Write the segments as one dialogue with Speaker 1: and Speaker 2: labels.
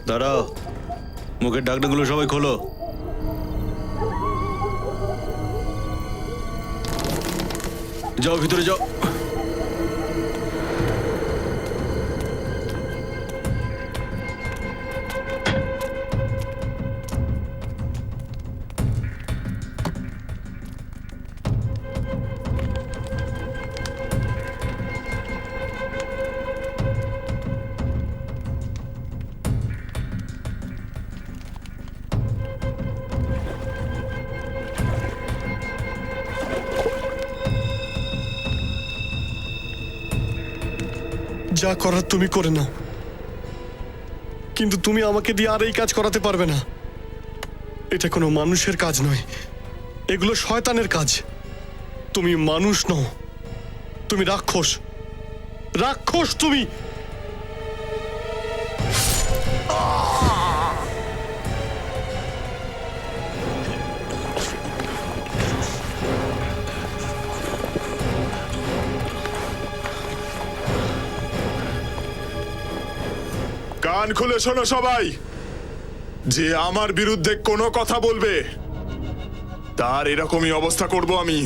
Speaker 1: দাঁড়াও, মুখের ঢাকনাগুলো সবাই খোলো। যাও ভিতরে যাও।
Speaker 2: যা করার তুমি করে নাও, কিন্তু তুমি আমাকে দিয়ে আর এই কাজ করাতে পারবে না। এটা কোনো মানুষের কাজ নয়, এগুলো শয়তানের কাজ। তুমি মানুষ নও, তুমি রাক্ষস। রাক্ষস তুমি।
Speaker 3: কান খুলে শোনো সবাই, যে আমার বিরুদ্ধে কোনো কথা বলবে তার এরকমই অবস্থা করব আমি।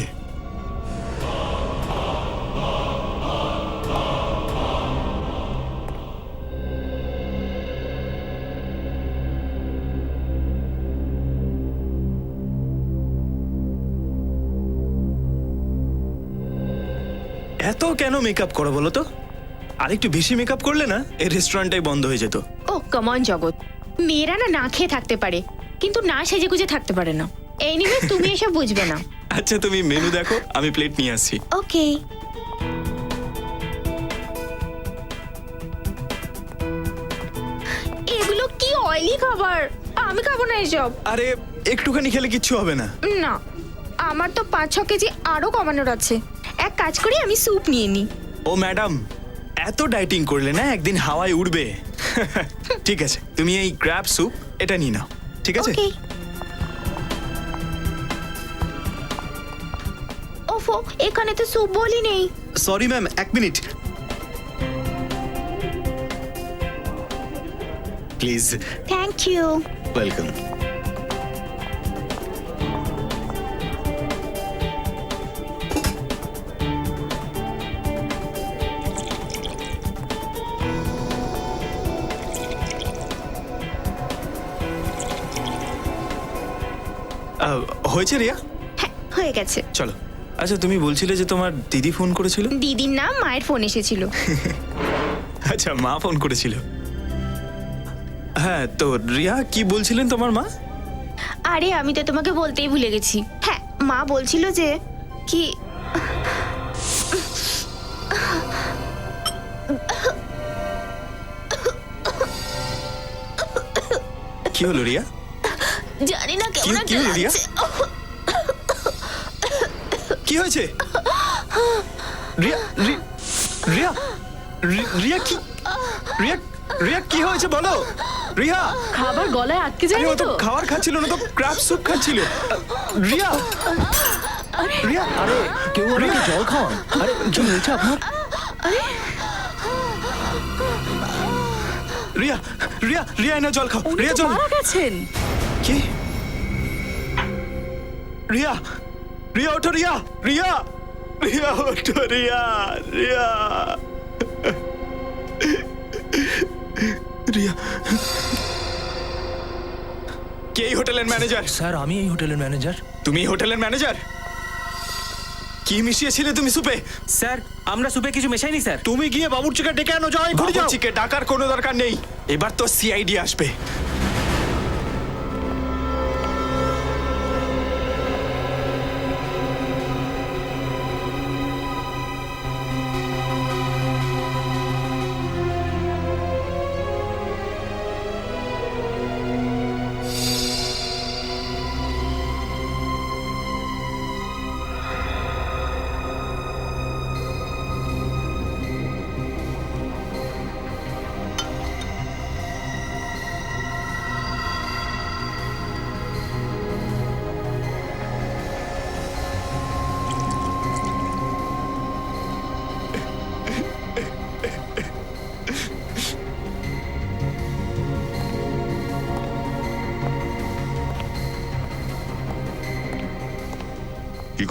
Speaker 4: এত কেন মেকআপ করো বলো তো? আর একটু বেশি মেকআপ করলে না এই রেস্টুরেন্টটাই বন্ধ হয়ে যেত।
Speaker 5: ও কমন জগৎ, মেয়েরা না খেয়ে থাকতে পারে কিন্তু না সেজে গুজে থাকতে পারে না। এনিওয়ে তুমি এসব বুঝবে না।
Speaker 4: আচ্ছা তুমি মেনু দেখো, আমি প্লেট নিয়ে আসছি।
Speaker 5: ওকে। এগুলো কি অয়েলি খাবার, আমি খাবো না এসব।
Speaker 4: আরে একটুখানি খেলে কিচ্ছু হবে না।
Speaker 5: না, আমার তো 5-6 কেজি আরো কমানোর আছে। এক কাজ করি, আমি স্যুপ নিয়ে নিই।
Speaker 4: ও ম্যাডাম, এত ডাইটিং করলে না একদিন হাওয়ায় উড়বে। ঠিক আছে, তুমি এই ক্র্যাব স্যুপ এটা নিয়ে নাও, ঠিক আছে?
Speaker 5: ওকে। ওফো, এখানে তো স্যুপ বলি নেই।
Speaker 4: সরি ম্যাম, এক minute please.
Speaker 5: Thank you.
Speaker 4: Welcome. হয়েছে রিয়া?
Speaker 5: হ্যাঁ, হয়ে গেছে।
Speaker 4: চলো। আচ্ছা তুমি বলছিলে যে তোমার দিদি ফোন করেছিল?
Speaker 5: দিদির না, মায়ের ফোন এসেছিল।
Speaker 4: আচ্ছা মা ফোন করেছিল। হ্যাঁ তো রিয়া কি বলছিলেন তোমার মা?
Speaker 5: আরে আমি তো তোমাকে বলতেই ভুলে গেছি। হ্যাঁ, মা বলছিল যে কি
Speaker 4: কি হলো রিয়া?
Speaker 5: জানি না কেমন
Speaker 4: কি হলো রিয়া? কি হয়েছে? রিয়া রিয়া রিয়া কি রিয়া রিয়া কি হয়েছে বলো? রিয়া
Speaker 6: খাবার গলায় আটকে যায়
Speaker 4: ও তো
Speaker 6: তো?
Speaker 4: খাবার খাচ্ছিল না, তো ক্র্যাব স্যুপ খাচ্ছিল। রিয়া রিয়া
Speaker 7: আরে কেউ আমাকে জল খাওয়ান। আরে কি হয়েছে আপনার?
Speaker 4: রিয়া রিয়া রিয়া এনে জল খাও।
Speaker 6: উনি
Speaker 4: রিয়া
Speaker 6: তো
Speaker 4: জল।
Speaker 6: মারা গেছেন।
Speaker 4: কি? রিয়া রিয়া ওঠো রিয়া রিয়া রিয়া ওঠো রিয়া রিয়া রিয়া। কে এই হোটেলের ম্যানেজার?
Speaker 7: স্যার আমি এই হোটেলের ম্যানেজার।
Speaker 4: তুমি এই হোটেলের ম্যানেজার? কি মিশিয়েছিলে তুমি সুপে?
Speaker 7: স্যার আমরা সুপে কিছু মেশাইনি স্যার।
Speaker 2: তুমি গিয়ে বাবুর্চিকে ডেকে আনো, যাও এক্ষুনি যাও।
Speaker 4: বাবুর্চিকে ডাকার কোনো দরকার নেই, এবার তো সিআইডি আসবে।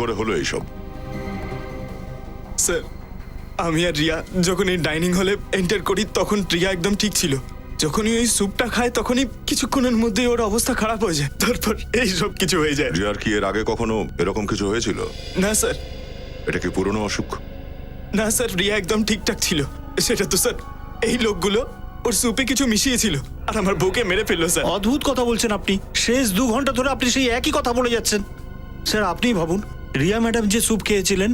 Speaker 3: করে হলো এইসব?
Speaker 4: স্যার আমি আর রিয়া যখন এই ডাইনিং হলে এন্টার করি তখন রিয়া একদম ঠিক ছিল। যখনই ওই স্যুপটা খায় তখনই কিছুক্ষণের মধ্যে ওর অবস্থা খারাপ হয়ে যায়, তারপর এই সব কিছু হয়ে যায়।
Speaker 3: রিয়ার কি এর আগে কখনো এরকম কিছু হয়েছিল?
Speaker 4: না স্যার,
Speaker 3: এটা কি পুরনো অসুখ?
Speaker 4: না স্যার, রিয়া একদম ঠিকঠাক ছিল। সেটা তো স্যার এই লোকগুলো ওর স্যুপে কিছু মিশিয়েছিল আর আমার বউকে মেরে ফেললো স্যার।
Speaker 7: অদ্ভুত কথা বলছেন আপনি। শেষ 2 ঘন্টা ধরে আপনি সেই একই কথা বলে যাচ্ছেন। স্যার আপনি ভাবুন, রিয়া ম্যাডাম যে স্যুপ খেয়েছিলেন,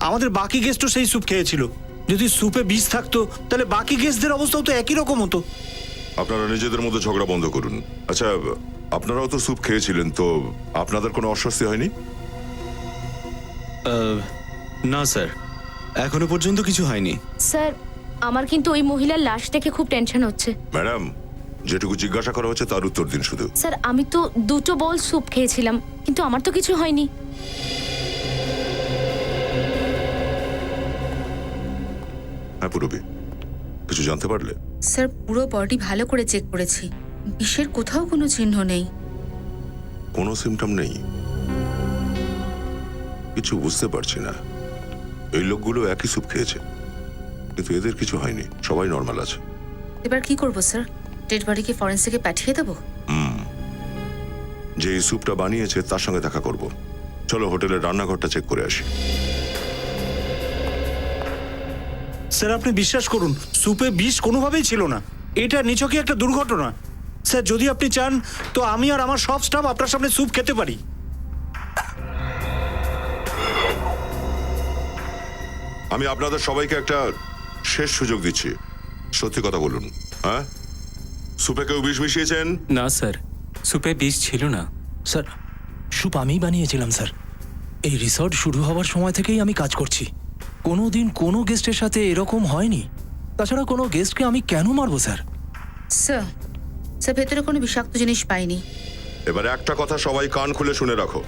Speaker 7: আমাদের বাকি গেস্টও সেই স্যুপ খেয়েছিল। যদি স্যুপে বিষ থাকতো তাহলে বাকি গেস্টদের অবস্থাও তো একই রকম হতো।
Speaker 3: আপনারা নিজেদের মধ্যে ঝগড়া বন্ধ করুন। আচ্ছা, আপনারাও তো স্যুপ খেয়েছিলেন, তো আপনাদের কোনো অস্বস্তি হয়নি?
Speaker 1: না স্যার, এখনো পর্যন্ত কিছু হয়নি।
Speaker 6: স্যার আমার কিন্তু ওই মহিলার লাশ দেখে খুব টেনশন হচ্ছে।
Speaker 3: ম্যাডাম, যেটুকু জিজ্ঞাসা করা হচ্ছে তার উত্তর দিন শুধু।
Speaker 6: স্যার আমি তো 2টো বোল স্যুপ খেয়েছিলাম, কিন্তু আমার তো কিছু হয়নি।
Speaker 3: হ্যাঁ পুরবি, কিছু জানতে পারলে?
Speaker 8: স্যার পুরো বডি ভালো করে চেক করেছি, বিষের কোথাও কোনো চিহ্ন নেই।
Speaker 3: কোনো সিমটম নেই? কিছু বুঝতে পারছি না। এই লোকগুলো একই স্যুপ খেয়েছে, কিন্তু এদের কিছু হয়নি, সবাই নর্মাল আছে।
Speaker 8: এবার কি করব স্যার? ডেড বডিকে ফরেন্সিকে পাঠিয়ে দেবো?
Speaker 3: যে এই স্যুপটা বানিয়েছে তার সঙ্গে দেখা করব। চলো হোটেলের রান্নাঘরটা চেক করে আসি।
Speaker 7: স্যার আপনি বিশ্বাস করুন, স্যুপে বিষ কোনোভাবেই ছিল না। এটা নিছকই একটা দুর্ঘটনা। স্যার যদি আপনি চান তো আমি আর আমার সব স্টাফ আপনার সামনে স্যুপ খেতে পারি।
Speaker 3: আমি আপনাদের সবাইকে একটা শেষ সুযোগ দিচ্ছি, সত্যি কথা বলুন। হ্যাঁ, স্যুপে কেউ বিষ মিশিয়েছেন?
Speaker 9: না স্যার, স্যুপে বিষ ছিল না।
Speaker 10: স্যার স্যুপ আমিই বানিয়েছিলাম স্যার। এই রিসর্ট শুরু হওয়ার সময় থেকেই আমি কাজ করছি। কোনোদিন কোনো গেস্টের সাথে এরকম হয়নি। তাছাড়া কোনো গেস্টকে আমি কেন মারবো স্যার?
Speaker 8: স্যার স্যার ভেতরে কোনো বিষাক্ত জিনিস পাইনি।
Speaker 3: এবার একটা কথা সবাই কান খুলে শুনে রাখো,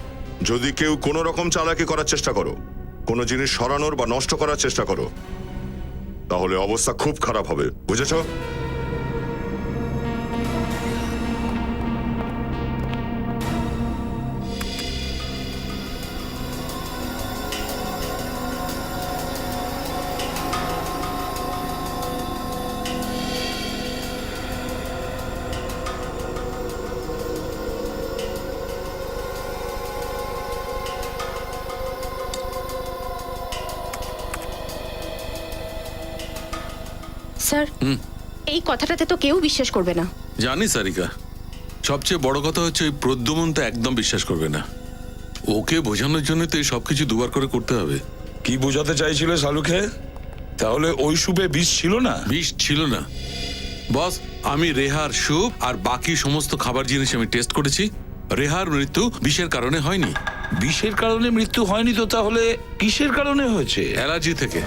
Speaker 3: যদি কেউ কোনো রকম চালাকি করার চেষ্টা করো, কোনো জিনিস সরানোর বা নষ্ট করার চেষ্টা করো, তাহলে অবস্থা খুব খারাপ হবে, বুঝেছো?
Speaker 6: স্যার
Speaker 5: এই কথাটাতে তো কেউ বিশ্বাস করবে না।
Speaker 1: জানি সারিকা, সবচেয়ে বড় কথা হচ্ছে ওই প্রদ্যুমন তো একদম বিশ্বাস করবে না। ওকে বোঝানোর জন্য তো এই সবকিছু দুবার করে করতে হবে।
Speaker 11: কি বোঝাতে চাইছিলে শালুকে? তাহলে ওই সুপে বিষ ছিল না?
Speaker 1: বিষ ছিল না বস। আমি রেহার স্যুপ আর বাকি সমস্ত খাবার জিনিস আমি টেস্ট করেছি। রেহার মৃত্যু বিষের কারণে হয়নি।
Speaker 11: বিষের কারণে মৃত্যু হয়নি তো তাহলে কিসের কারণে হয়েছে?
Speaker 1: অ্যালার্জি থেকে।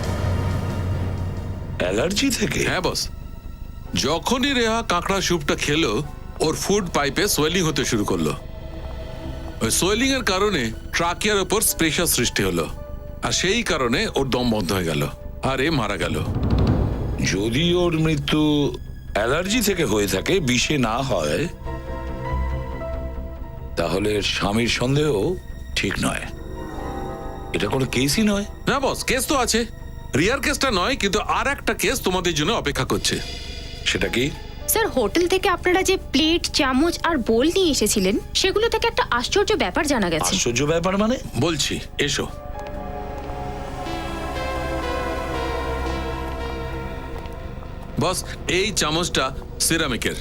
Speaker 11: অ্যালার্জি থেকে?
Speaker 1: হ্যাঁ বস, যখনই রেহা কাঁকড়া স্যুপটা খেলো ওর ফুড পাইপে সোয়েলিং হতে শুরু করলো। ওই সোয়েলিং এর কারণে ট্রাকিয়ার ওপর প্রেশার সৃষ্টি হলো, আর সেই কারণে ওর দম বন্ধ হয়ে গেল আর এ মারা গেল।
Speaker 11: যদি ওর মৃত্যু অ্যালার্জি থেকে হয়ে থাকে, বিষে না হয়, তাহলে স্বামীর সন্দেহ ঠিক নয়। এটা কোনো কেসই নয়।
Speaker 1: না বস, কেস তো আছে। রিয়ার কেসটা নয়, কিন্তু আর একটা কেস তোমাদের জন্য অপেক্ষা করছে।
Speaker 11: সেটা কি?
Speaker 5: স্যার হোটেল থেকে আপনারা যে প্লেট, চামচ আর বোল নিয়ে এসেছিলেন, সেগুলো থেকে একটা আশ্চর্য ব্যাপার জানা গেছে।
Speaker 11: আশ্চর্য ব্যাপার মানে?
Speaker 1: বলছি, এসো। বস, এই চামচটা সিরামিকের,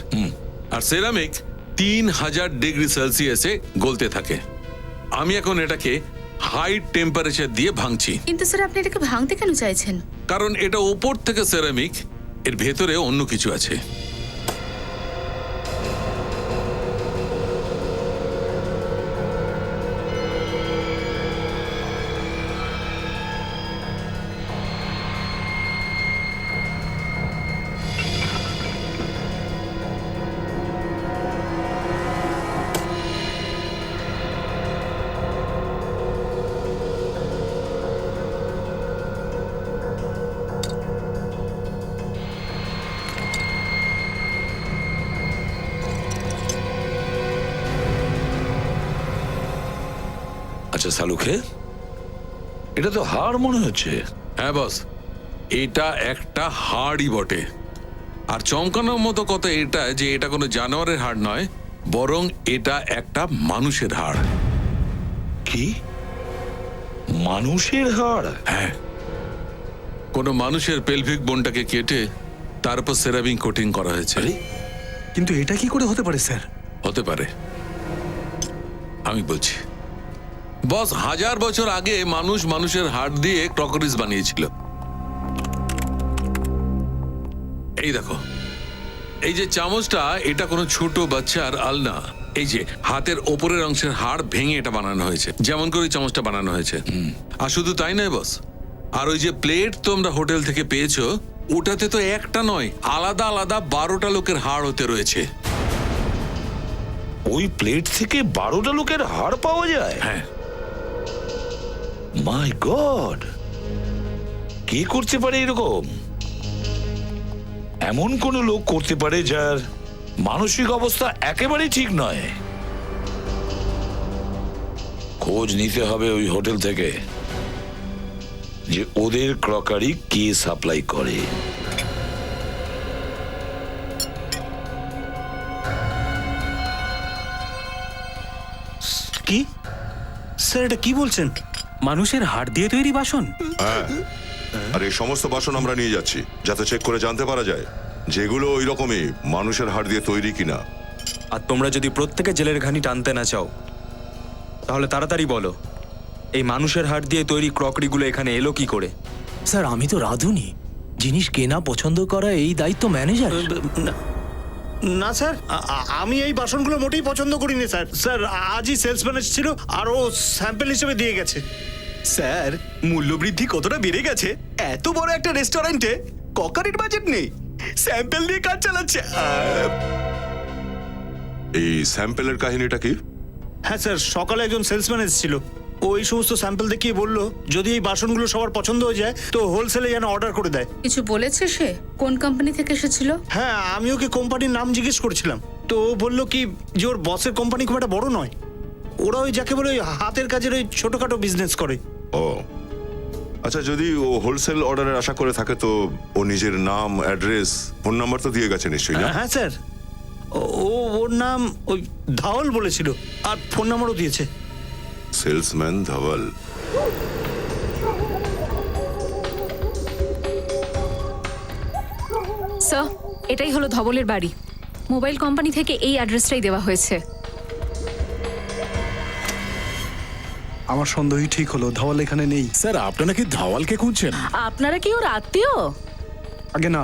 Speaker 1: আর সিরামিক 3000 ডিগ্রি সেলসিয়াসে গলতে থাকে। আমি এখন এটাকে হাই টেম্পারেচার দিয়ে ভাঙছি।
Speaker 8: কিন্তু স্যার আপনি এটাকে ভাঙতে কেন চাইছেন?
Speaker 1: কারণ এটা ওপর থেকে সিরামিক, এর ভেতরে অন্য কিছু আছে।
Speaker 11: আচ্ছা শালুকে, এটা তো হাড় মনে হচ্ছে।
Speaker 1: হ্যাঁ বস, এটা একটা হাড়ই বটে। আর চমকানোর মতো কথা এটা যে এটা কোনো জানোয়ারের হাড় নয়, বরং এটা একটা মানুষের হাড়।
Speaker 11: কি? মানুষের হাড়?
Speaker 1: হ্যাঁ, কোনো মানুষের পেলভিক বোনটাকে কেটে তার উপর সেরামিক কোটিং করা হয়েছে।
Speaker 11: আরে,
Speaker 10: কিন্তু এটা কি করে হতে পারে স্যার?
Speaker 1: হতে পারে, আমি বলছি বস, 1000 বছর আগে মানুষ মানুষের হাড় দিয়ে ক্রকরিস বানিয়েছিল। এই দেখো, এই যে চামচটা, এটা কোনো ছোট বাচ্চার আলনা। এই যে হাতের ওপরের অংশের হাড় ভেঙে এটা বানানো হয়েছে, যেমন করে এই চামচটা বানানো হয়েছে। আর শুধু তাই নয় বস, আর ওই যে প্লেট তোমরা হোটেল থেকে পেয়েছো, ওটাতে তো একটা নয়, আলাদা আলাদা 12টা লোকের হাড় হতে রয়েছে।
Speaker 11: ওই প্লেট থেকে 12টা লোকের হাড় পাওয়া যায়?
Speaker 1: হ্যাঁ,
Speaker 11: মাই গড, কে করতে পারে এরকম? এমন কোন লোক করতে পারে যার মানসিক অবস্থা একেবারেই ঠিক নয়। খোঁজ নিতে হবে ওই হোটেল থেকে যে ওদের ক্রকারি কে সাপ্লাই করে।
Speaker 7: কি স্যার, এটা কি বলছেন?
Speaker 9: মানুষের হাড় দিয়ে তৈরি বাসন?
Speaker 3: হ্যাঁ, আর এই সমস্ত বাসন আমরা নিয়ে যাচ্ছি যাতে চেক করে জানতে পারা যায় যেগুলো ওই রকমই মানুষের হাড় দিয়ে তৈরি কিনা।
Speaker 4: আর তোমরা যদি প্রত্যেকে জেলের ঘানি টানতে না চাও, তাহলে তাড়াতাড়ি বলো এই মানুষের হাড় দিয়ে তৈরি ক্রকারিগুলো এখানে এলো কি করে?
Speaker 10: স্যার, আমি তো রাঁধুনি, জিনিস কেনা পছন্দ করা এই দায়িত্ব ম্যানেজার।
Speaker 7: না স্যার, আমি এই বাসনগুলো মোটেই পছন্দ করিনি স্যার। স্যার, আজই সেলসম্যান এসেছিল আর ও স্যাম্পল হিসেবে দিয়ে গেছে।
Speaker 4: স্যার, মূল্যবৃদ্ধি কতটা বেড়ে গেছে, এত বড় একটা রেস্টুরেন্টে ক্রকারির বাজেট নেই, স্যাম্পল দিয়ে কাজ চালাচ্ছে।
Speaker 3: এই স্যাম্পেলের কাহিনীটা কি?
Speaker 7: হ্যাঁ স্যার, সকালে একজন সেলসম্যান এসেছিল। ও এই সমস্ত স্যাম্পল দেখিয়ে বলল যদি এই বাসনগুলো সবার পছন্দ হয়ে যায় তো হোলসেলে যেন অর্ডার করে দেয়।
Speaker 8: কিছু বলেছে সে? কোন কোম্পানি থেকে এসেছিল?
Speaker 7: হ্যাঁ, আমি ওকে কোম্পানির নাম জিজ্ঞেস করেছিলাম, তো ও বললো কি যে ওর বসের কোম্পানি খুব একটা বড় নয়, ওরা ওই যাকে বলে ওই হাতের কাজের ওই ছোটখাটো বিজনেস করে।
Speaker 3: ও আচ্ছা, যদি ও হোলসেল অর্ডারের আশা করে থাকে তো ও নিজের নাম, অ্যাড্রেস, ফোন নাম্বার তো দিয়ে গেছে নিশ্চয়ই না?
Speaker 7: হ্যাঁ স্যার, ওর নাম ওই ধাওয়াল বলেছিল আর ফোন নাম্বারও দিয়েছে।
Speaker 3: সেলসম্যান ধাওয়াল।
Speaker 6: স্যার, এটাই হলো ধবলের বাড়ি। মোবাইল কোম্পানি থেকে এই অ্যাড্রেসটাই দেওয়া হয়েছে।
Speaker 2: আমার সন্দেহই ঠিক হলো, ধাওয়াল এখানে নেই।
Speaker 10: স্যার, আপনারা কি ধাওয়ালকে খুঁজছেন?
Speaker 6: আপনারা কি ওর আত্মীয়?
Speaker 2: আগে না,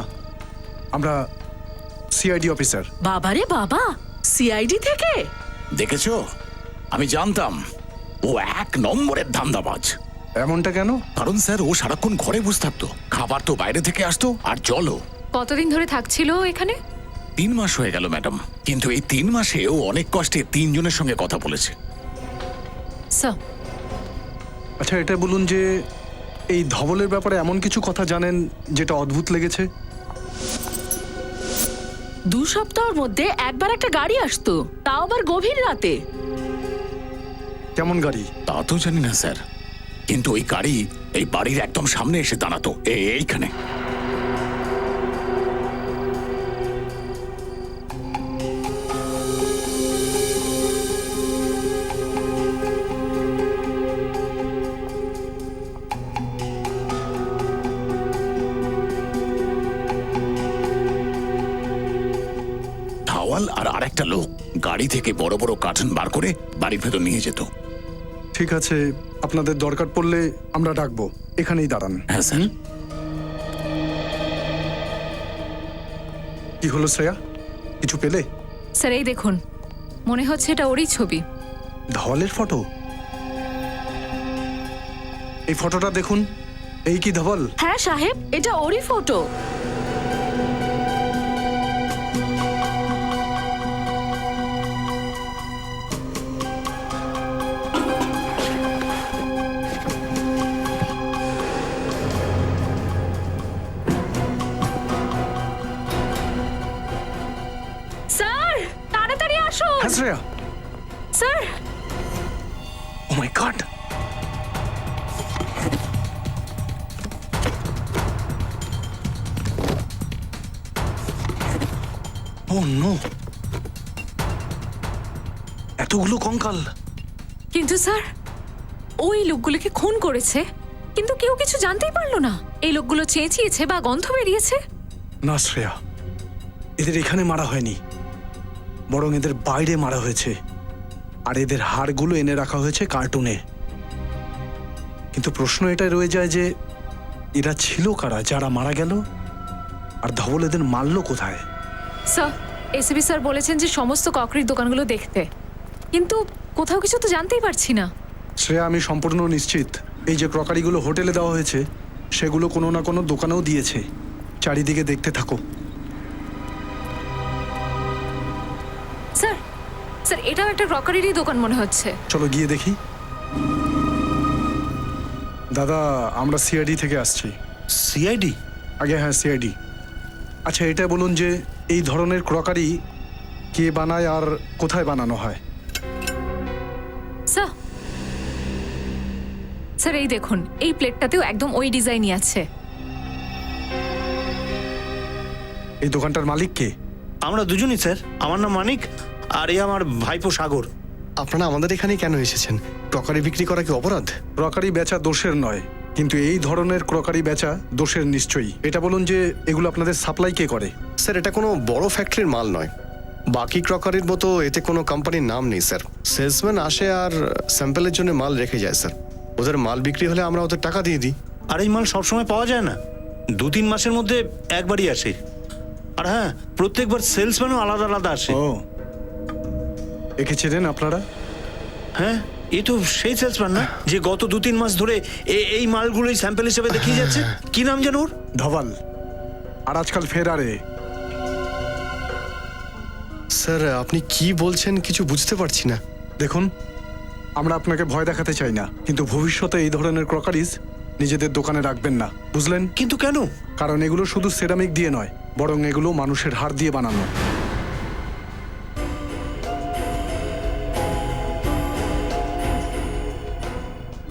Speaker 2: আমরা সিআইডি অফিসার।
Speaker 6: বাবারে বাবা, সিআইডি থেকে?
Speaker 10: দেখেছো, আমি জানতাম ও 1 নম্বরের ধান্দাবাজ।
Speaker 2: এমনটা কেন?
Speaker 10: কারণ স্যার, ও সারাক্ষণ ঘরে বসে থাকতো, খাবার তো বাইরে থেকে আসতো, আর জলও।
Speaker 6: কতদিন ধরে থাকছিল ও এখানে?
Speaker 10: 3 মাস হয়ে গেল ম্যাডাম, কিন্তু এই 3 মাসে ও অনেক কষ্টে 3 জনের সঙ্গে কথা বলেছে।
Speaker 6: স্যার,
Speaker 2: আচ্ছা, এটা বলুন যে এই ধবলের ব্যাপারে এমন কিছু কথা জানেন যেটা অদ্ভুত লেগেছে?
Speaker 6: 2 সপ্তাহের মধ্যে একবার একটা গাড়ি আসতো, তাও আবার গভীর রাতে।
Speaker 2: কেমন গাড়ি?
Speaker 10: তা তো জানি না স্যার, কিন্তু ওই গাড়ি এই বাড়ির একদম সামনে এসে দাঁড়াতো, এইখানে। ধাওয়াল আর আরেকটা লোক গাড়ি থেকে বড় বড় কার্টন বার করে বাড়ির ভেতর নিয়ে যেত।
Speaker 2: ঠিক আছে, আপনাদের দরকার পড়লে আমরা ডাকবো, এখানেই দাঁড়ান।
Speaker 10: হ্যাঁ স্যার।
Speaker 2: কি হলো শ্রেয়া, কিছু পেলে?
Speaker 6: স্যার, এই দেখুন, মনে হচ্ছে এটা ওরই ছবি।
Speaker 2: ধওয়ালের ফটো? এই ফটোটা দেখুন, এই কি ধওয়াল?
Speaker 6: হ্যাঁ সাহেব, এটা ওরই ফটো। স্যার, তাড়াতাড়ি আসুন।
Speaker 2: হ্যাঁ শ্রেয়া।
Speaker 6: স্যার,
Speaker 2: ও মাই গড!
Speaker 7: ও নো, এতগুলো কঙ্কাল।
Speaker 6: কিন্তু স্যার, ওই লোকগুলোকে খুন করেছে, কিন্তু কেউ কিছু জানতেই পারলো না। এই লোকগুলো চেঁচিয়েছে বা গন্ধ বেরিয়েছে।
Speaker 7: না শ্রেয়া, এদের এখানে মারা হয়নি, বরং এদের বাইরে মারা হয়েছে। আর এদের হাড়গুলো এনে রাখা হয়েছে কার্টুনে। কিন্তু প্রশ্ন এটাই রয়ে যায় যে এরা ছিল কারা যারা মারা গেল, আর ধবল এদের মারলো কোথায়?
Speaker 6: স্যার, এসিপি স্যার বলেছেন যে সমস্ত ককরির দোকানগুলো দেখতে, কিন্তু কোথাও কিছু তো জানতেই পারছি না।
Speaker 7: শ্রেয়া, আমি সম্পূর্ণ নিশ্চিত এই যে ক্রকারিগুলো হোটেলে দেওয়া হয়েছে সেগুলো কোনো না কোনো দোকানেও দিয়েছে। চারিদিকে দেখতে থাকো।
Speaker 6: স্যার, স্যার, এটাও একটা ক্রকারিরই দোকান মনে হচ্ছে।
Speaker 7: চলো গিয়ে দেখি। দাদা, আমরা সিআইডি থেকে আসছি। সিআইডি? আগে হ্যাঁ, সিআইডি। আচ্ছা, এটা বলুন যে এই ধরনের ক্রকারি কে বানায় আর কোথায় বানানো হয়?
Speaker 6: স্যার, স্যার, এই দেখুন, এই প্লেটটাতেও একদম ওই ডিজাইনই আছে।
Speaker 7: এই দোকানটার মালিক কে?
Speaker 2: আমরা দুজনই স্যার। আমার নাম মানিক, আর এই আমার ভাইপো সাগর। আপনারা আমাদের এখানে কেন এসেছেন? ক্রকারি বিক্রি করা কি অপরাধ?
Speaker 7: ক্রকারি বেচা দোষের নয়, কিন্তু এই ধরনের ক্রকারি বেচা দোষের নিশ্চয়ই। এটা বলুন যে এগুলো আপনাদের সাপ্লাই কে করে?
Speaker 2: স্যার, এটা কোনো বড় ফ্যাক্টরির মাল নয়। বাকি ক্রকারির মতো এতে কোনো কোম্পানির নাম নেই স্যার। সেলসম্যান আসে আর স্যাম্পলের জন্য মাল রেখে যায় স্যার। ওদের মাল বিক্রি হলে আমরা ওদের টাকা দিয়ে দিই।
Speaker 7: আর এই মাল সবসময় পাওয়া যায় না, 2-3 মাসের মধ্যে একবারই আসে। আর হ্যাঁ, প্রত্যেকবার সেলসম্যানও আলাদা আলাদা আসে। ও, একে চেনেন আপনারা? হ্যাঁ, এই তো সেই সেলসম্যান না যে গত 2-3 মাস ধরে এই মালগুলোই স্যাম্পল হিসেবে দেখিয়ে যাচ্ছে। কি নাম যেন ওর? ধওয়াল। আর আজকাল ফেরারে।
Speaker 2: স্যার, আপনি কি বলছেন কিছু বুঝতে পারছি না।
Speaker 7: দেখুন, আমরা আপনাকে ভয় দেখাতে চাই না, কিন্তু ভবিষ্যতে এই ধরনের ক্রকারিজ নিজেদের দোকানে রাখবেন না, বুঝলেন? কিন্তু কেন? কারণ এগুলো শুধু সেরামিক দিয়ে নয়, বরং এগুলো মানুষের হাড় দিয়ে বানানো।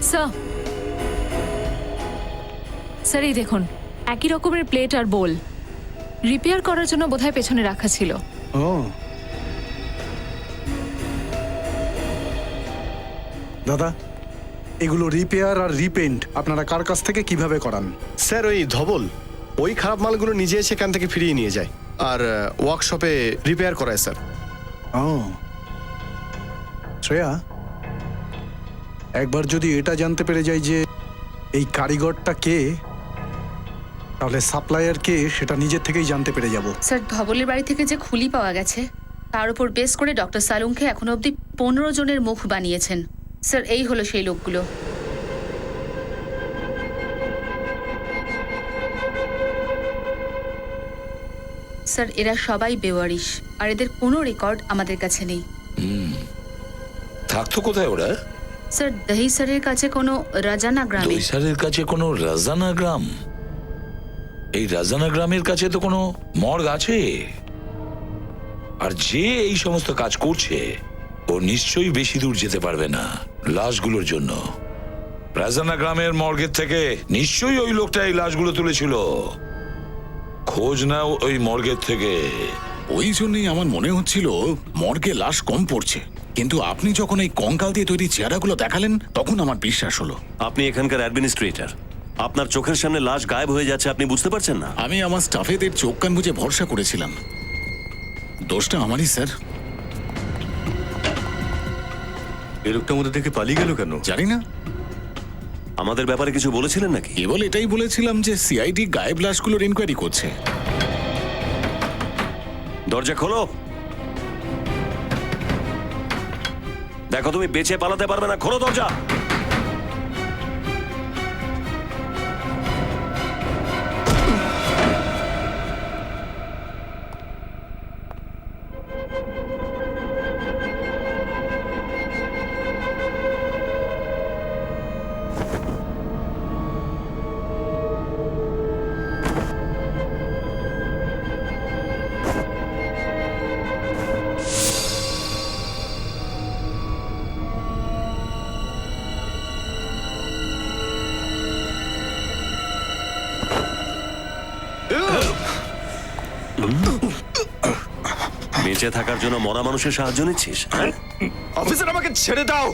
Speaker 6: স্যার, স্যার, এই দেখুন, একই রকমের প্লেট আর বোল রিপেয়ার করার জন্য বোধহয় পেছনে রাখা ছিল।
Speaker 7: ও, দাদা, এগুলো রিপেয়ার আর রিপেন্ট আপনারা কার কাছ থেকে কিভাবে করান?
Speaker 2: স্যার, ওই ধবল ওই খারাপ মালগুলো নিজে এসে এখান থেকে ফিরিয়ে নিয়ে যায় আর ওয়ার্কশপে রিপেয়ার করায় স্যার।
Speaker 7: ও, শ্রেয়া, একবার যদি এটা জানতে পেরে যাই যে এই কারিগরটা কে, তাহলে সাপ্লায়ার কে সেটা নিজের থেকেই জানতে পেরে যাব।
Speaker 8: স্যার, ধবলের বাড়ি থেকে যে খুলি পাওয়া গেছে তার উপর বেস করে ডক্টর সালুংকে এখনো অবধি 15 জনের মুখ বানিয়েছেন। স্যার, এই হলো সেই লোকগুলো। স্যার, এরা সবাই বেওয়ারিশ, আর এদের কোনো রেকর্ড আমাদের কাছে নেই।
Speaker 11: থাকতো কোথায় ওরা?
Speaker 8: স্যার, দহিসরের কাছে কোনো রাজানা গ্রামে।
Speaker 11: দইসারের কাছে কোনো রাজানা গ্রাম? এই রাজানা গ্রামের কাছে তো কোনো মর্গ আছে, আর যে এই সমস্ত কাজ করছে ও নিশ্চয়ই বেশি দূর যেতে পারবে না লাশগুলোর জন্য। রাজানা গ্রামের মর্গের থেকে নিশ্চয়ই ওই লোকটা এই লাশগুলো তুলেছিল। খোঁজ নাও ওই মর্গের থেকে।
Speaker 12: ওই জন্যই আমার মনে হচ্ছিল মর্গে লাশ কম পড়ছে, কিন্তু আপনি যখন এই কঙ্কাল দিয়ে তৈরি চেহারাগুলো দেখালেন তখন আমার বিশ্বাস হলো।
Speaker 13: আপনি এখানকার অ্যাডমিনিস্ট্রেটর, আপনার চোখের সামনে লাশ গায়েব হয়ে যাচ্ছে, আপনি বুঝতে পারছেন না?
Speaker 12: আমি আমার স্টাফেদের চোখ কান বুঝে ভরসা করেছিলাম। দোষটা আমারই স্যার।
Speaker 13: এই লোকটা আমাদের থেকে পালিয়ে গেল কেন
Speaker 12: জানি না।
Speaker 13: আমাদের ব্যাপারে কিছু বলেছিলেন নাকি?
Speaker 12: কেবল এটাই বলেছিলাম যে সিআইডি গায়েব লাশগুলোর ইনকোয়ারি করছে।
Speaker 13: দরজা খোলো। দেখো, তুমি বেঁচে পালাতে পারবে না, খোলো দরজা। বেঁচে থাকার জন্য মরা মানুষের সাহায্য নিচ্ছিস, হ্যাঁ?
Speaker 4: অফিসার আমাকে ছেড়ে দাও।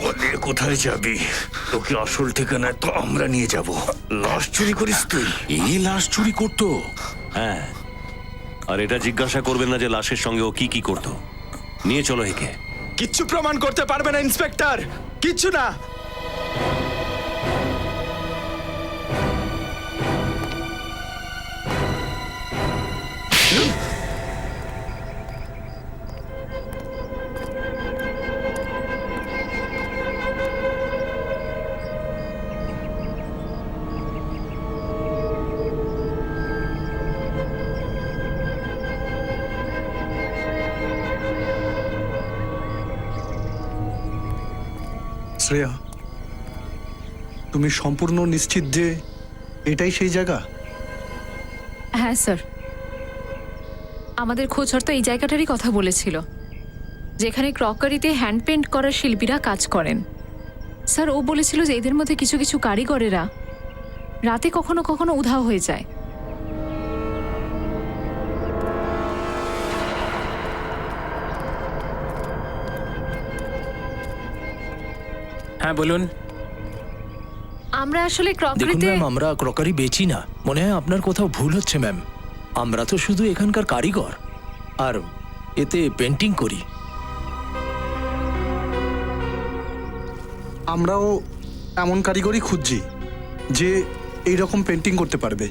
Speaker 11: কোথায় যাবি? তোকে আসল ঠিকানায় তো আমরা নিয়ে যাব। লাশ চুরি করিস তুই?
Speaker 12: এই লাশ চুরি করতো?
Speaker 13: হ্যাঁ, আর এটা জিজ্ঞাসা করবেন না যে লাশের সঙ্গে ও কি কি করতো। নিয়ে চলো একে।
Speaker 4: কিচ্ছু প্রমাণ করতে পারবে না ইন্সপেক্টর, কিচ্ছু না।
Speaker 2: শ্রেয়া, তুমি সম্পূর্ণ নিশ্চিত যে এটাই সেই জায়গা?
Speaker 6: হ্যাঁ স্যার, আমাদের খোঁজর তো এই জায়গাটারই কথা বলেছিল, যেখানে ক্রকারিতে হ্যান্ড পেন্ট করার শিল্পীরা কাজ করেন। স্যার, ও বলেছিল যে এদের মধ্যে কিছু কিছু কারিগরেরা রাতে কখনো কখনো উধাও হয়ে যায়।
Speaker 9: হ্যাঁ বলুন।
Speaker 6: আমরা আসলে
Speaker 10: দেখুন
Speaker 6: ক্রকারিতে
Speaker 10: ম্যাম, আমরা ক্রকারি বেচি না। মনে হয় আপনার কোথাও ভুল হচ্ছে ম্যাম। আমরা তো শুধু এখানকার কারিগর, আর এতে পেন্টিং করি।
Speaker 2: আমরাও এমন কারিগরই খুঁজছি যে এই রকম পেন্টিং করতে পারবে।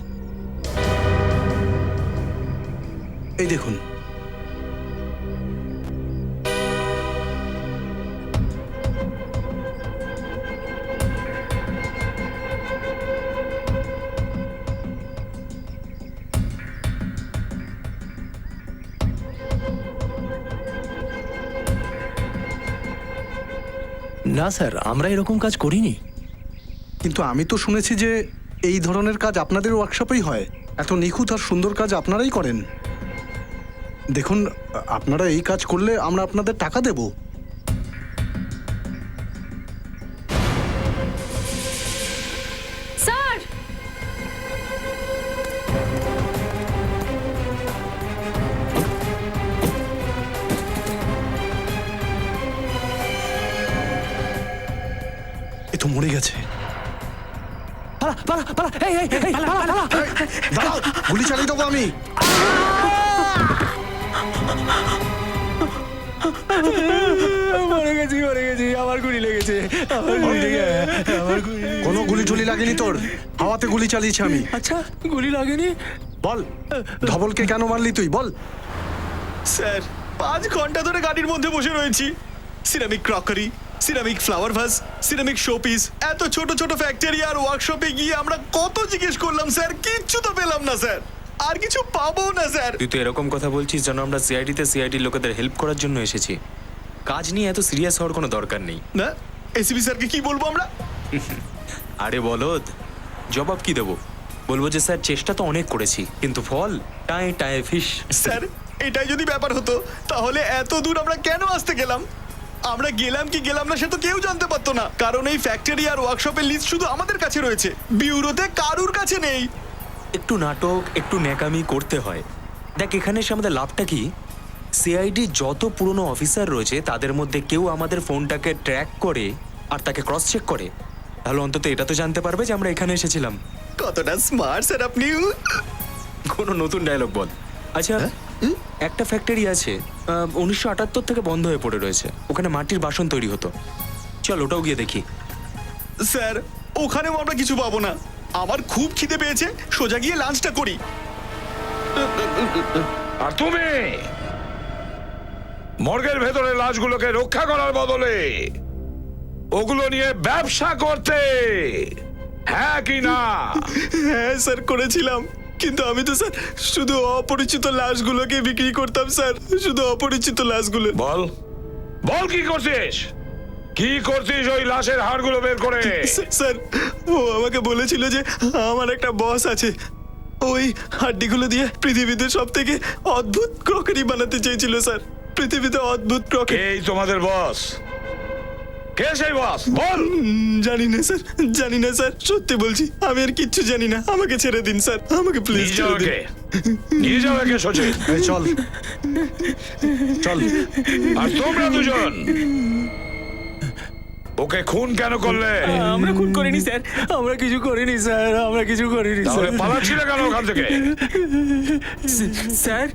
Speaker 2: এই দেখুন,
Speaker 10: না স্যার, আমরা এরকম কাজ করিনি।
Speaker 2: কিন্তু আমি তো শুনেছি যে এই ধরনের কাজ আপনাদের ওয়ার্কশপেই হয়। এত নিখুঁত আর সুন্দর কাজ আপনারাই করেন। দেখুন, আপনারা এই কাজ করলে আমরা আপনাদের টাকা দেব।
Speaker 6: স্যার,
Speaker 2: এ তো মরে গেছে।
Speaker 10: পালা, পালা, পালা, এই, এই, এই, পালা, পালা।
Speaker 2: দাঁড়াও, গুলি চালিয়ে দেবো আমি।
Speaker 10: মরে গেছি, মরে গেছি, আমার গুলি লেগেছে, আমার গুলি লেগেছে, আমার গুলি লেগেছে।
Speaker 2: কোনো গুলি টুলি লাগেনি তোর, হাওয়াতে গুলি চালিয়েছি আমি।
Speaker 10: আচ্ছা, গুলি লাগেনি?
Speaker 2: বল, ধবলকে কেন মারলি তুই, বল।
Speaker 4: স্যার, 5 ঘন্টা ধরে গাড়ির মধ্যে বসে রয়েছি। Ceramic crockery, ceramic flower vase, ceramic showpiece, এত ছোট ছোট ফ্যাক্টরি আর ওয়ার্কশপে গিয়ে আমরা কত জিজ্ঞেস করলাম স্যার, কিচ্ছু তো পেলাম না স্যার, আর কিছু পাবো না স্যার।
Speaker 9: তুই তো এরকম কথা বলছিস যেন আমরা সিআইডির লোকেদের হেল্প করার জন্য এসেছি। কাজ নিয়ে এত সিরিয়াস হওয়ার কোনো দরকার নেই।
Speaker 4: না, এসিপি স্যারকে কি বলবো আমরা?
Speaker 9: আরে বলদ, জবাব কি দেবো? বলবো যে স্যার চেষ্টা তো অনেক করেছি, কিন্তু ফল টায়ে টায়ে ফিশ।
Speaker 4: স্যার, এটাই যদি ব্যাপার হতো তাহলে এত দূর আমরা কেন আসতে গেলাম? আমরা গেলাম কি গেলাম না সে তো কেউ জানতে পারতো না, কারণ এই ফ্যাক্টরি আর ওয়ার্কশপের লিস্ট শুধু আমাদের কাছে রয়েছে, বিউরোতে কারুর কাছে নেই।
Speaker 9: একটু নাটক, একটু ন্যাকামি করতে হয়। দেখ, এখানে এসে আমাদের লাভটা কি? সিআইডি যত পুরনো অফিসার রয়েছে তাদের মধ্যে কেউ আমাদের ফোনটাকে ট্র্যাক করে আর তাকে ক্রস চেক করে, তাহলে অন্তত এটা তো জানতে পারবে যে আমরা এখানে এসেছিলাম।
Speaker 4: কতটা স্মার্ট স্যার আপনি।
Speaker 9: কোনো নতুন ডায়লগ বল। আচ্ছা, একটা ফ্যাক্টরি আছে 1978 থেকে বন্ধ হয়ে পড়ে রয়েছে, ওখানে মাটির বাসন তৈরি হতো। চল ওটাও গিয়ে দেখি।
Speaker 4: স্যার, ওখানেও আমরা কিছু পাবো না। আমার খুব খিদে পেয়েছে, সোজা গিয়ে লাঞ্চটা করি।
Speaker 11: আর তুমি মর্গের ভেতরে লাশগুলোকে রক্ষা করার বদলে ওগুলো নিয়ে ব্যবসা করতে, হ্যাঁ কি না?
Speaker 4: হ্যাঁ স্যার, করেছিলাম, কিন্তু আমি তো স্যার শুধু অপরিচিত লাশগুলোকে বিক্রি করতাম স্যার, শুধু অপরিচিত লাশগুলো।
Speaker 11: বল, বল কি করছিস? কি করছিস ওই লাশের হাড়গুলো বের করে?
Speaker 4: স্যার, ও আমাকে বলেছিল যে আমার একটা বস আছে, ওই হাড্ডিগুলো দিয়ে পৃথিবীতে সব থেকে অদ্ভুত ক্রকারি বানাতে চেয়েছিল স্যার, পৃথিবীতে অদ্ভুত ক্রকারি।
Speaker 11: এই তোমাদের বস? কে সেই বস বল।
Speaker 4: জানি না স্যার, জানি না স্যার, সত্যি বলছি আমি আর কিচ্ছু জানি না, আমাকে ছেড়ে দিন স্যার, আমাকে প্লিজ
Speaker 11: নিয়ে যাও
Speaker 4: ছেড়ে দিন।
Speaker 11: একে, নিয়ে যাও একে সচিন।
Speaker 2: এই চল চল।
Speaker 11: আর তোমরা দুজন ওকে খুন কেন করলে?
Speaker 9: আমরা খুন করিনি স্যার, আমরা কিছু করিনি স্যার, আমরা কিছু করিনি
Speaker 11: তাহলে পালাচ্ছিলে কেন ওখান থেকে?
Speaker 9: স্যার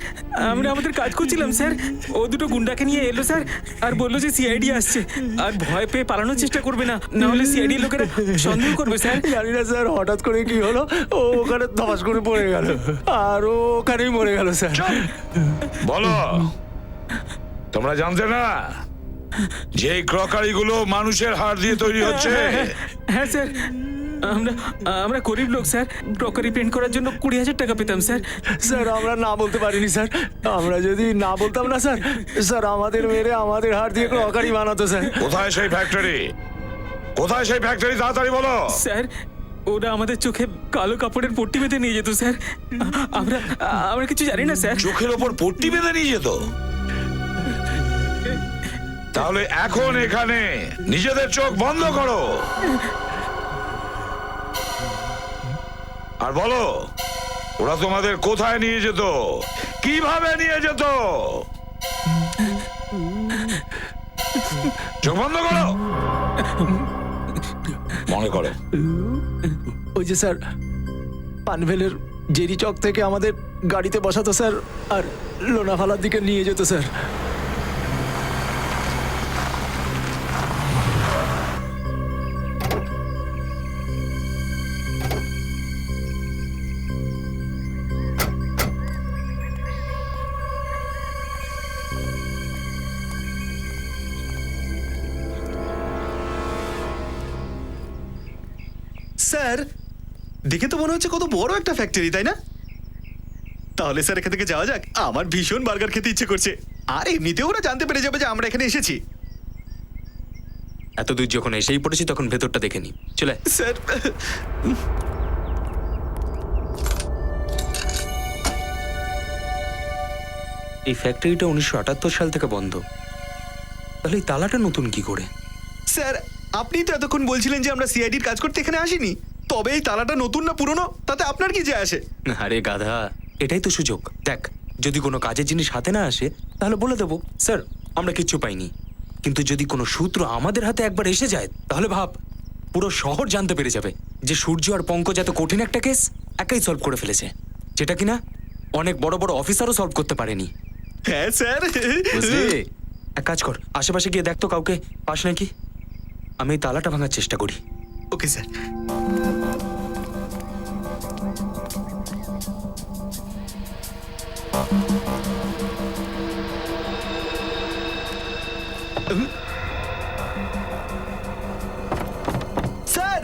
Speaker 9: আমরা আমাদের কাজ করছিলাম স্যার, ও দুটো গুন্ডাকে নিয়ে এলো স্যার, আর বললো যে সিআইডি আসছে, আর ভয় পেয়ে পালানোর চেষ্টা করবে না, না হলে সিআইডি লোকেরা সন্দেহ করবে স্যার।
Speaker 10: জানি না স্যার, হঠাৎ করে কি হলো, ও ওখানে ধস করে পড়ে গেল আর ও ওখানেই মরে গেল স্যার।
Speaker 11: বলো, তোমরা জানতে না যে এই ক্রকারি গুলো মানুষের হাড় দিয়ে তৈরি হচ্ছে?
Speaker 9: হ্যাঁ স্যার, আমরা আমরা গরিব লোক স্যার, ক্রকারি পেন্ট করার জন্য 20,000 টাকা পেতাম স্যার।
Speaker 10: স্যার আমরা না বলতে পারিনি স্যার, আমরা যদি না বলতাম না স্যার, স্যার আমাদের মেরে আমাদের হাড় দিয়ে ক্রকারি বানাতো স্যার।
Speaker 11: কোথায় সেই ফ্যাক্টরি? কোথায় সেই ফ্যাক্টরি? তাড়াতাড়ি বলো।
Speaker 9: স্যার ওরা আমাদের চোখে কালো কাপড়ের পট্টি বেঁধে নিয়ে যেত স্যার, আমরা আমরা কিছু জানি না স্যার।
Speaker 11: চোখের ওপর পট্টি বেঁধে নিয়ে যেত? তাহলে এখন এখানে নিজেদের চোখ বন্ধ করো আর বলো, ওরা তোমাদের কোথায় নিয়ে যেত, কিভাবে নিয়ে যেত? চোখ বন্ধ করো, মনে করো।
Speaker 10: ওই যে স্যার, পানভেলের জেরি চক থেকে আমাদের গাড়িতে বসাতো স্যার, আর লোনাভালার দিকে নিয়ে যেত স্যার।
Speaker 4: স্যার দেখে তো মনে হচ্ছে কত বড় একটা ফ্যাক্টরি, তাই না? তাহলে স্যার এখান থেকে যাওয়া যাক, আমার ভীষণ বার্গার খেতে ইচ্ছে করছে, আর এমনিতেও ওরা জানতে পেরে যাবে যে আমরা এখানে এসেছি।
Speaker 9: এত দূর যখন এসেই পড়েছি তখন ভেতরটা দেখে নি, চলে।
Speaker 4: স্যার
Speaker 9: এই ফ্যাক্টরিটা 1978 সাল থেকে বন্ধ, তাহলে এই তালাটা নতুন কি করে?
Speaker 4: স্যার আপনি তো এতক্ষণ বলছিলেন যে আমরা সিআইডির কাজ করতে এখানে আসিনি, তবে এই তালাটা নতুন না পুরনো তাতে আপনার কি যায় আসে?
Speaker 9: আরে গাধা, এটাই তো সুযোগ। দেখ, যদি কোনো কাজের জিনিস হাতে না আসে তাহলে বলে দেবো স্যার আমরা কিচ্ছু পাইনি, কিন্তু যদি কোনো সূত্র আমাদের হাতে একবার এসে যায় তাহলে ভাব, পুরো শহর জানতে পেরে যাবে যে সূর্য আর পঙ্কজ এত কঠিন একটা কেস একাই সলভ করে ফেলেছে, যেটা কিনা অনেক বড় বড় অফিসারও সলভ করতে পারেনি।
Speaker 4: হ্যাঁ স্যার।
Speaker 9: বুঝলি? এক কাজ কর, আশেপাশে গিয়ে দেখ তো কাউকে পাস নাকি, আমি এই তালাটা ভাঙার চেষ্টা করি।
Speaker 4: Okay sir. স্যার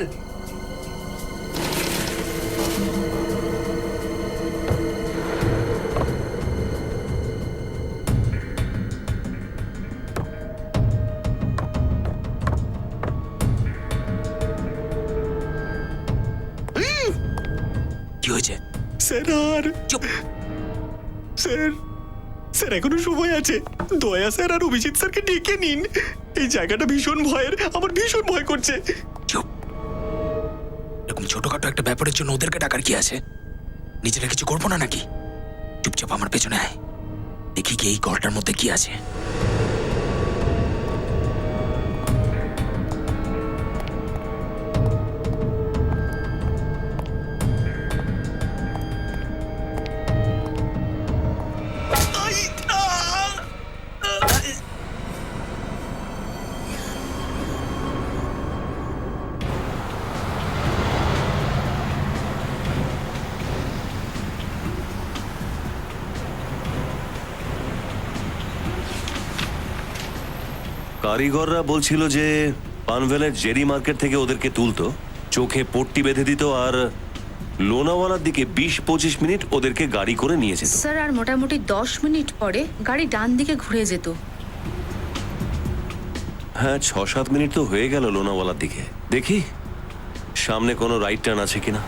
Speaker 9: কি হয়েছে?
Speaker 4: স্যার আর
Speaker 9: চুপ।
Speaker 4: স্যার স্যার এখনো সময় আছে, দয়া স্যার আর অভিজিৎ স্যারকে ডেকে নিন, এই জায়গাটা ভীষণ ভয়ের, আমার ভীষণ ভয় করছে।
Speaker 9: চুপ, এরকম ছোটখাটো একটা ব্যাপারের জন্য ওদেরকে ডাকার কি আছে? নিজেরা কিছু করবো না নাকি? চুপচাপ আমার পেছনে আয়, দেখি কি এই ঘরটার মধ্যে কি আছে।
Speaker 13: কারিগররা বলছিল যে পানভেলের জেরি মার্কেট থেকে ওদেরকে তুলতো, চোখে পট্টি বেঁধে দিত, আর লোনাওয়ালার দিকে 20-25 মিনিট ওদেরকে গাড়ি করে নিয়ে যেত।
Speaker 8: স্যার আর মোটামুটি 10 মিনিট পরে গাড়ি ডান দিকে ঘুরে যেত।
Speaker 13: হ্যাঁ, 6-7 মিনিট তো হয়ে গেল লোনাওয়ালার দিকে। দেখি সামনে কোনো রাইট টার্ন আছে কিনা।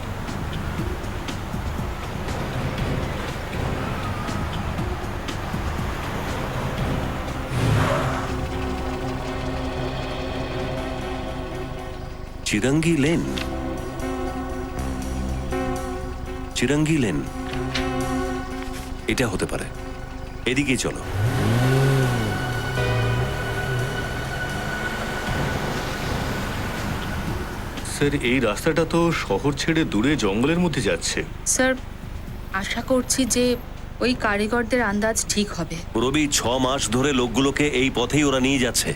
Speaker 13: চিরঙ্গি লেন, চিরঙ্গি লেন, এটা হতে পারে। এদিকেই চলো।
Speaker 7: স্যার এই রাস্তাটা তো শহর ছেড়ে দূরে জঙ্গলের মধ্যে যাচ্ছে।
Speaker 8: স্যার আশা করছি যে ওই কারিগরদের আন্দাজ ঠিক হবে।
Speaker 13: রবি 6 মাস ধরে লোকগুলোকে এই পথেই ওরা নিয়ে যাচ্ছে,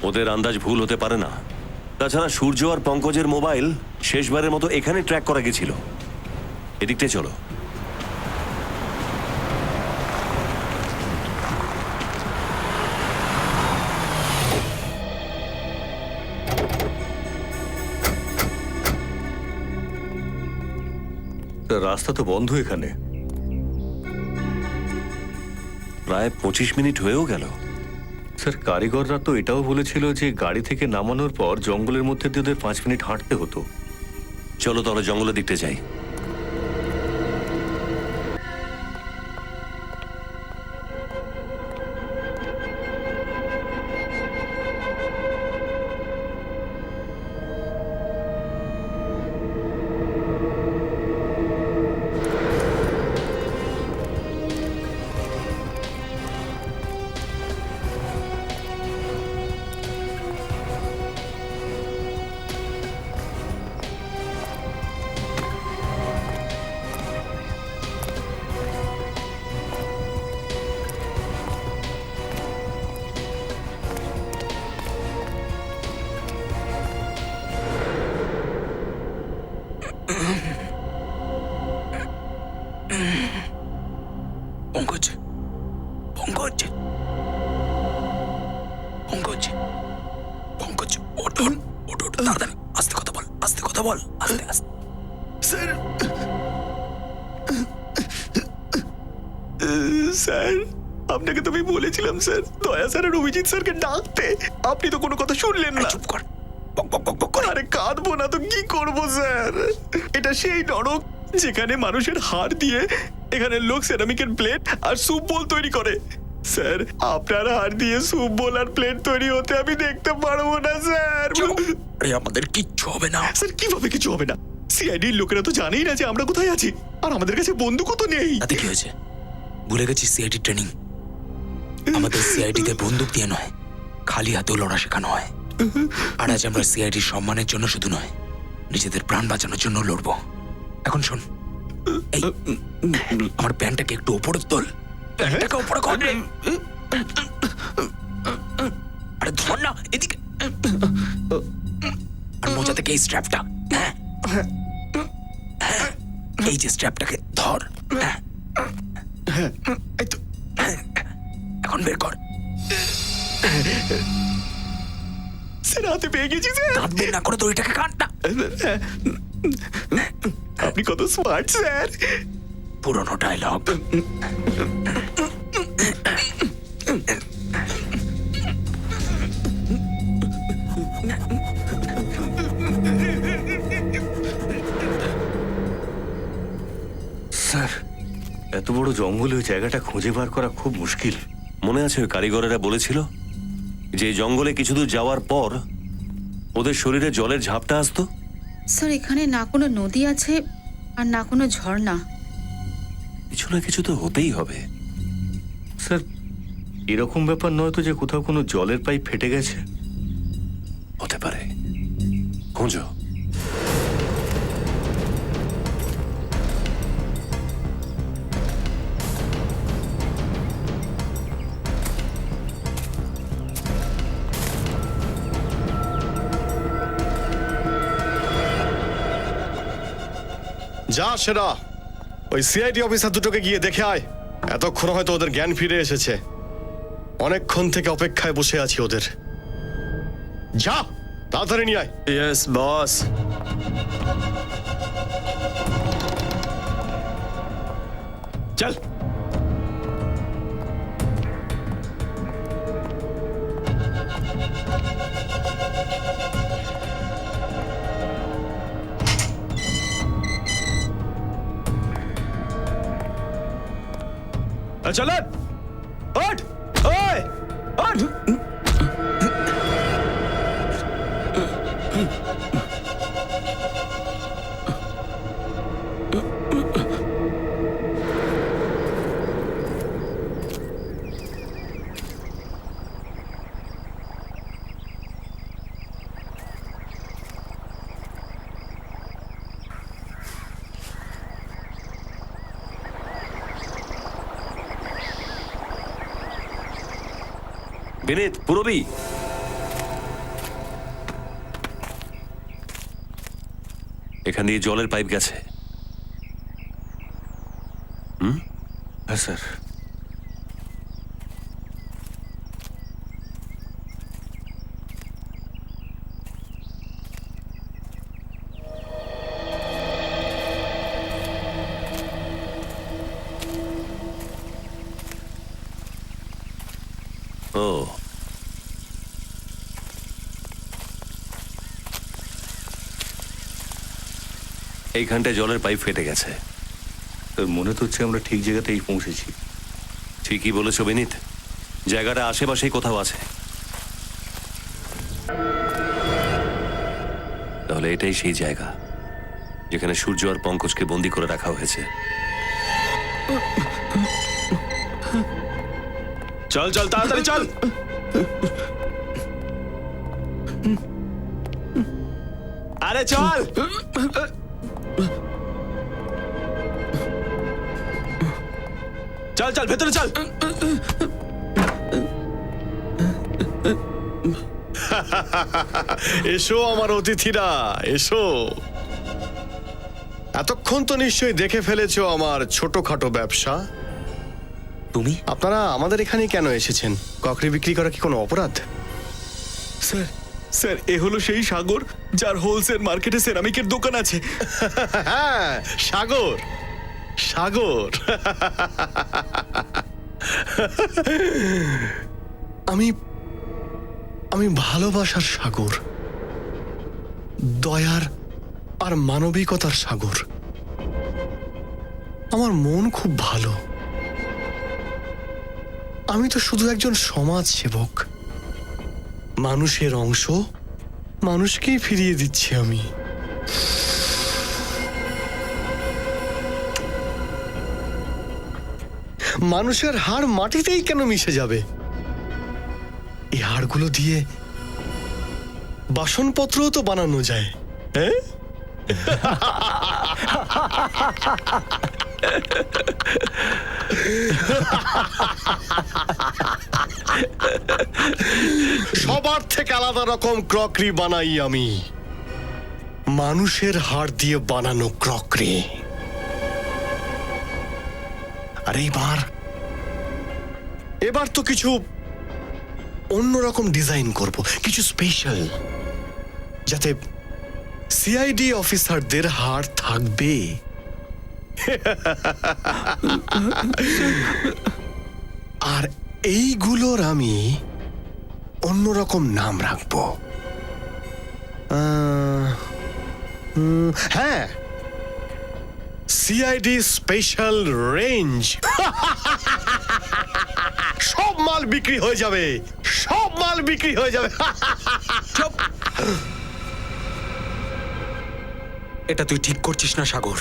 Speaker 13: ওদের আন্দাজ ভুল হতে পারে না। তাছাড়া সূর্য আর পঙ্কজের মোবাইল শেষবারের মতো এখানে ট্র্যাক করা গেছিল। এদিকটাই চলো।
Speaker 7: রাস্তা তো বন্ধ এখানে।
Speaker 13: প্রায় 25 মিনিট হয়েও গেল।
Speaker 7: স্যার কারিগররা তো এটাও বলেছিল যে গাড়ি থেকে নামানোর পর জঙ্গলের মধ্যে দিয়ে ওদের 5 মিনিট হাঁটতে হতো।
Speaker 13: চলো তাহলে জঙ্গলের দিকটা যাই।
Speaker 11: পঙ্কজ, পঙ্কজ, পঙ্কজ, পঙ্কজ, ওঠ, ওঠ, ওঠ, ওঠ, তাড়াতাড়ি, আস্তে কথা বল, আস্তে কথা বল, আস্তে আস্তে।
Speaker 4: স্যার স্যার আপনাকে তো আমি বলেছিলাম স্যার দয়া স্যার আর অভিজিৎ স্যারকে ডাকতে, আপনি তো কোনো কথা শুনলেন না।
Speaker 11: চুপ কর, বক বক বক বক করে।
Speaker 4: আরে কাঁদবো না তো কি করবো স্যার? এটা সেই নরক যেখানে মানুষের হাড় দিয়ে এখানে লোক সেরামিকের প্লেট আর স্যুপ বোল তৈরি করে। স্যার আপনার হাড় দিয়ে স্যুপ বোল আর প্লেট তৈরি হতে আমি দেখতে পারবো না স্যার।
Speaker 11: আরে আমাদের কিচ্ছু হবে না।
Speaker 4: স্যার কিভাবে কিছু হবে না? সিআইডির লোকেরা তো জানেই না যে আমরা কোথায় আছি, আর আমাদের কাছে বন্দুকও তো নেই।
Speaker 11: তাতে কি হয়েছে? ভুলে গেছি সিআইডি ট্রেনিং। আমাদের সিআইডিতে বন্দুক দিয়ে নয়, খালি হাতেও লড়া শেখানো হয়। আর আজ আমরা সিআইডির সম্মানের জন্য শুধু নয়, নিজেদের প্রাণ বাঁচানোর জন্য লড়বো। এখন শোন, এই আমার প্যান্টটাকে একটু ওপরে তোল, প্যান্টটাকে ওপরে কর রে। আরে ধর না, এদিকে। আর মোজা থেকে এই স্ট্র্যাপটা, এই যে স্ট্র্যাপটাকে ধর।
Speaker 4: এই তো।
Speaker 11: এখন বের কর।
Speaker 4: স্যার হাতে পেয়ে গেছি স্যার।
Speaker 11: দাঁত বের না করে দড়িটাকে কাট না।
Speaker 4: আপনি কত স্মার্ট স্যার।
Speaker 11: পুরনো ডায়লগ।
Speaker 7: স্যার এত বড় জঙ্গলে ওই জায়গাটা খুঁজে বার করা খুব মুশকিল।
Speaker 13: মনে আছে ওই কারিগরেরা বলেছিল যে জঙ্গলে কিছু দূর যাওয়ার পর ওদের শরীরে জলের ঝাপটা আসতো?
Speaker 8: স্যার এখানে না কোনো নদী আছে আর না কোনো ঝর্ণা।
Speaker 13: কিছু না কিছু তো হতেই হবে।
Speaker 7: স্যার এরকম ব্যাপার নয় তো যে কোথাও কোনো জলের পাইপ ফেটে গেছে?
Speaker 13: হতে পারে, খোঁজো।
Speaker 2: যা সেরা, ওই সিআইডি অফিসার দুটোকে গিয়ে দেখে আয়। এতক্ষণ হয়তো ওদের জ্ঞান ফিরে এসেছে। অনেকক্ষণ থেকে অপেক্ষায় বসে আছি ওদের। যা তাড়াতাড়ি নিয়ে আয়।
Speaker 4: Yes boss. চল। চলেন, ওঠ, ওই ওঠ।
Speaker 13: বিনীত, পুরবি, এখান দিয়ে জলের পাইপ গেছে।
Speaker 9: হ্যাঁ স্যার।
Speaker 13: ও, এইখানটায় জলের পাইপ ফেটে গেছে।
Speaker 9: তোর মনে তো হচ্ছে আমরা ঠিক জায়গাতেই পৌঁছেছি।
Speaker 13: ঠিকই বলেছো বিনীত, জায়গাটা আশেপাশেই কোথাও আছে। তাহলে এটাই সেই জায়গা যেখানে সূর্য আর পঙ্কজকে বন্দি করে রাখা হয়েছে।
Speaker 4: চল চল তাড়াতাড়ি চল। আরে চল। চল চল ভেতরে চল।
Speaker 2: এসো আমার অতিথিরা, এসো। এতক্ষণ তো নিশ্চয়ই দেখে ফেলেছো আমার ছোটখাটো ব্যবসা।
Speaker 9: তুমি?
Speaker 2: আপনারা আমাদের এখানে কেন এসেছেন? ককরি বিক্রি করা কি কোনো অপরাধ?
Speaker 4: স্যার স্যার, এ হলো সেই সাগর যার হোলসেল মার্কেটে সেরামিকের দোকান আছে।
Speaker 2: হ্যাঁ, সাগর, সাগর। আমি আমি ভালোবাসার সাগর, দয়ার আর মানবিকতার সাগর। আমার মন খুব ভালো। আমি তো শুধু একজন সমাজ সেবক। মানুষের অংশ মানুষকেই ফিরিয়ে দিচ্ছি আমি। মানুষের হাড় মাটিতেই কেন মিশে যাবে? এই হাড়গুলো দিয়ে বাসনপত্রও তো বানানো যায়। হ্যাঁ, সবার থেকে আলাদা রকম ক্রকরি বানাই আমি। মানুষের হাড় দিয়ে বানানো ক্রকরি। আর এবার তো কিছু অন্যরকম ডিজাইন করব, কিছু স্পেশাল, যাতে সিআইডি অফিসারদের হাড় থাকবে। আর এইগুলোর আমি অন্যরকম নাম রাখবো। হ্যাঁ, সিআইডি স্পেশাল রেঞ্জ। সব মাল বিক্রি হয়ে যাবে, সব মাল বিক্রি হয়ে যাবে।
Speaker 9: এটা তুই ঠিক করছিস না সাগর।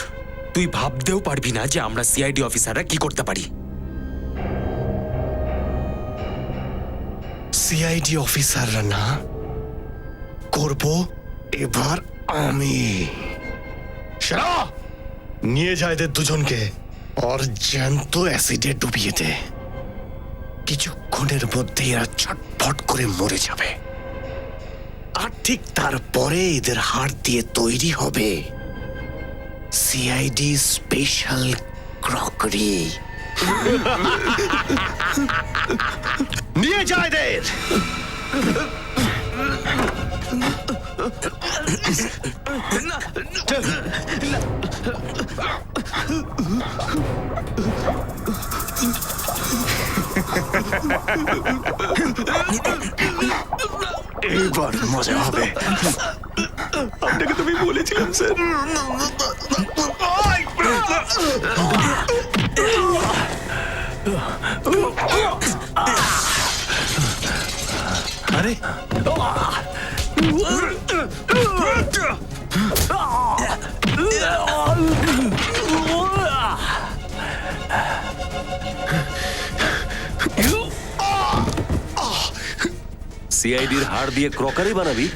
Speaker 9: তুই ভাবতেও পারবি না যে আমরা সিআইডি অফিসাররা কি করতে পারি।
Speaker 2: সিআইডি অফিসাররা না, করব এবার আমি। সেরা, নিয়ে যায় এদের দুজনকে, আর জ্যান্ত অ্যাসিডে ডুবিয়ে দে। কিছুক্ষণের মধ্যে এরা ছটফট করে মরে যাবে। আর ঠিক তারপরে এদের হাড় দিয়ে তৈরি হবে সিআইডি স্পেশাল ক্রকরি। নিয়ে যায় এদের। এইবার মজা হবে।
Speaker 4: আপনাকে তো আমি বলেছিলাম স্যার।
Speaker 2: আরে
Speaker 13: সিআইডির হাড় দিয়ে ক্রকারি বানাবি?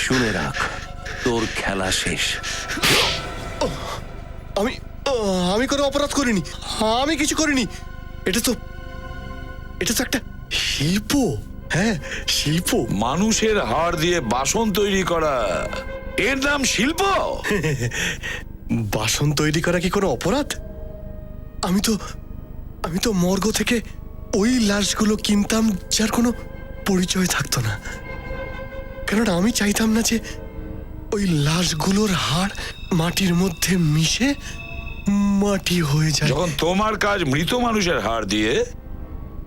Speaker 13: শুনে রাখ, তোর খেলা শেষ।
Speaker 2: আমি আমি কোনো অপরাধ করিনি, আমি কিছু করিনি। এটা তো একটা শিল্প। হ্যাঁ, শিল্প।
Speaker 11: মানুষের হাড় দিয়ে বাসন তৈরি করা, এর নাম শিল্প?
Speaker 2: বাসন তৈরি করা কি কোনো অপরাধ? আমি তো মর্গ থেকে ওই লাশগুলো কিনতাম যার কোনো পরিচয় থাকতো না, কেননা আমি চাইতাম না যে ওই লাশগুলোর হাড় মাটির মধ্যে মিশে মাটি হয়ে যায়।
Speaker 11: যখন তোমার কাজ মৃত মানুষের হাড় দিয়ে,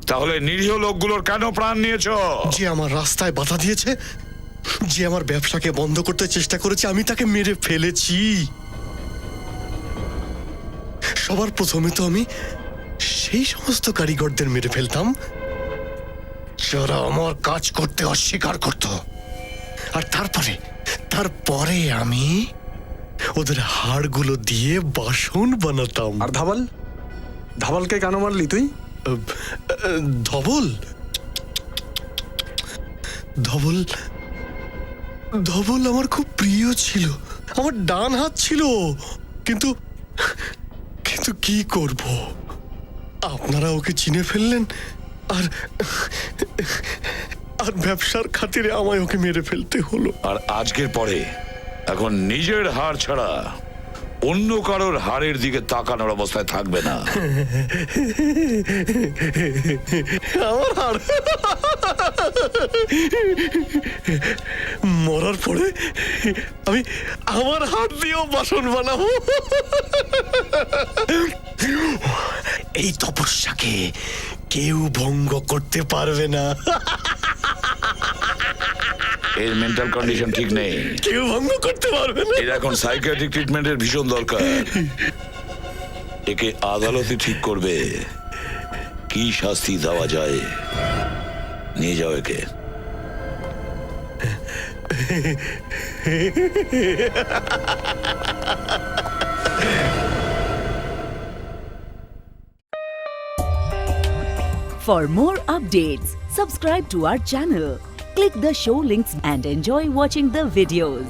Speaker 11: তাহলে নিরীহ লোকগুলোর কেন প্রাণ নিয়েছো?
Speaker 2: যে আমার রাস্তায় বাধা দিয়েছে, যে আমার ব্যবসাকে বন্ধ করতে চেষ্টা করেছে, আমি তাকে মেরে ফেলেছি। সবার প্রথমে তো আমি সেই সমস্ত কারিগরদের মেরে ফেলতাম যারা আমার কাজ করতে অস্বীকার করত, আর তারপরে আমি ওদের হাড়গুলো দিয়ে বাসন বানাতাম।
Speaker 4: আর ধাবালকে কেন মারলি তুই?
Speaker 2: ধবল আমার খুব প্রিয় ছিল, আমার ডান হাত ছিল। কিন্তু কি করব, আপনারা ওকে চিনে ফেললেন, আর ব্যবসার খাতিরে আমায় ওকে মেরে ফেলতে হলো।
Speaker 11: আর আজকের পরে এখন নিজের হাড় ছাড়া অন্য কারোর হাড়ের দিকে তাকানোর অবস্থায় থাকবে না।
Speaker 2: আমার হাড় মরার পরে আমি আমার হাত দিয়েও বাসন বানাবো। এই তপস্যাকে কেউ ভঙ্গ করতে পারবে না।
Speaker 11: এর মেন্টাল কন্ডিশন ঠিক নেই,
Speaker 2: কেউ ভঙ্গ করতে পারবে না।
Speaker 11: এর এখন সাইকিয়াট্রিক ট্রিটমেন্টের ভীষণ দরকার। একে আদালতে ঠিক করবে কি শাস্তি দেওয়া যায়। নিয়ে যাও একে।
Speaker 14: For more updates, subscribe to our channel, click the show links and enjoy watching the videos.